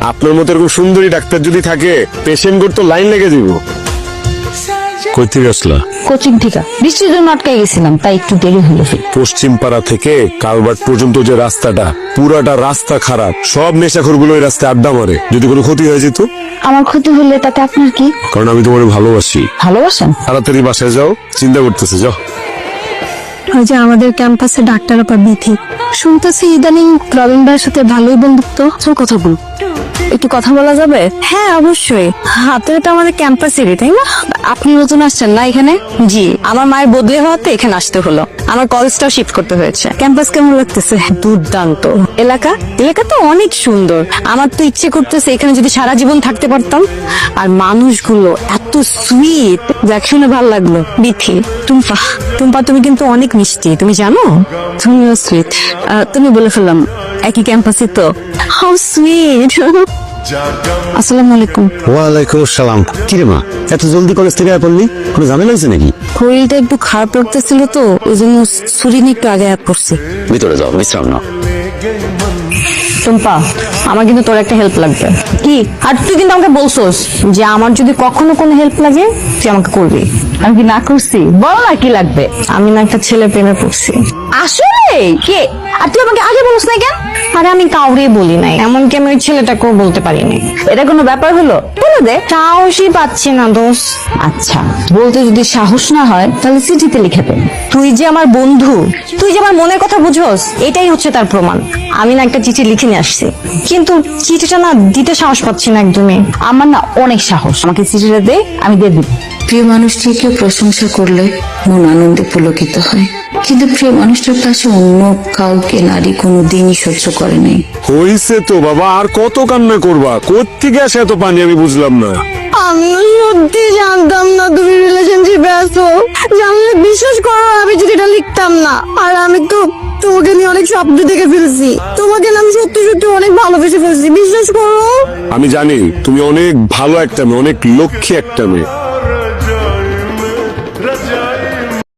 আপনার মতো এরকম সুন্দরী ডাক্তার যদি থাকে পেশেন্ট তো লাইন লেগে দিব। কই থেকে আসলা? কোচিং থেকে বৃষ্টির জন্য আটকে গেছিলাম, তাই একটু দেরি হলো। পশ্চিম পাড়া থেকে কালভার্ট পর্যন্ত যে রাস্তাটা, পুরাটা রাস্তা খারাপ। সব নেশাখোরগুলো ওই রাস্তায় আড্ডা মারে। যদি কোনো ক্ষতি হয়ে যেত? আমার ক্ষতি হলে তাতে আপনার কি? কারণ আমি তোমার ভালোবাসি। ভালোবাসেন? তাড়াতাড়ি বাসায় যাও, চিন্তা করতেছে যাও। ওই যে আমাদের ক্যাম্পাসে ডাক্তার আপা বিথি, শুনতেছি ইদানিং প্রবীণ ভাইয়ের সাথে ভালোই বন্ধুত্ব। চল কথা বল, একটু কথা বলা যাবে? হ্যাঁ অবশ্যই, হাতে তো আমাদের ক্যাম্পাসেরই, তাই না? আপনি নতুন আসছেন না এখানে? জি, আমার মায়ের বদলে হওয়াতে এখানে আসতে হলো। আমার কলেজটাও শিফট করতে হয়েছে। ক্যাম্পাস কেমন লাগতেছে? দুর্দান্ত। এলাকা এলাকা তো অনেক সুন্দর। আমার তো ইচ্ছে করতেছে এখানে যদি সারা জীবন থাকতে পারতাম। আর মানুষগুলো এত সুইট, দেখ শুনে ভালো লাগলো। বিথি, টুম্পা, টুম্পা তুমি কিন্তু অনেক মিষ্টি, তুমি জানো? তুমিও সুইট। তুমি বলে ফেললাম, একই ক্যাম্পাসে তো। How sweet. আসসালামু আলাইকুম। ওয়ালাইকুম আসসালাম। কিরে মা, এত জলদি কলেজ থেকে আয় পড়লি? কোনো ঝামেলা হয়েছে নাকি? শরীরটা একটু খারাপ লাগতেছিল তো, ওই জন্য ছুরি নিয়ে একটু আগে পড়ছি। ভিতরে যাও, বিশ্রাম নাও। টুম্পা, আমার কিন্তু তোর একটা হেল্প লাগবে। কি? আর তুই কিন্তু আমাকে বলছোস যে আমার যদি কখনো কোনো হেল্প লাগে তুই আমাকে করবি। আমি কি না করছি? বল না কি লাগবে। আমি না একটা ছেলে প্রেমে পড়ছি। আসলে কে? আর তুই আমাকে আগে বলিস না কেন? আরে আমি কাউরে বলি নাই, এমনকি আমি ওই ছেলেটাকেও বলতে পারিনি। এটা কোনো ব্যাপার হলো? বলে দে। সাহসই পাচ্ছি না দোষ। আচ্ছা, বলতে যদি সাহস না হয় তাহলে চিঠিতে লিখে দে। তুই যে আমার বন্ধু, তুই যে আমার মনের কথা বুঝোস, এটাই হচ্ছে তার প্রমাণ। আমি না একটা চিঠি লিখে নিয়ে আসছি, কিন্তু চিঠিটা না দিতে সাহস পাচ্ছি না একদমই। আমার না অনেক সাহস, আমাকে চিঠিটা দে, আমি দিয়ে দিব। প্রিয় মানুষটিকে প্রশংসা করলে মন আনন্দে পুলকিত হয়, কিন্তু প্রিয় মানুষটার পাশে অন্য কাউকে নারী কোনোদিনই সহ্য করে নাই। হইছে তো বাবা, আর কত কান্না করবা? কোত্থেকে আসে এত পানি আমি বুঝলাম না। আমি সত্যি জানতাম না তুমি রিলেশনশিপে আছো। জানলে বিশ্বাস করো আমি যদি এটা লিখতাম না। আর আমি তো তোমাকে নিয়ে অনেক স্বপ্ন দেখে ফেলছি। তোমাকে না আমি সত্যি সত্যি অনেক ভালোবেসে ফেলছি, বিশ্বাস করো। আমি জানি তুমি অনেক ভালো একটা মেয়ে, অনেক লক্ষ্মী একটা মেয়ে।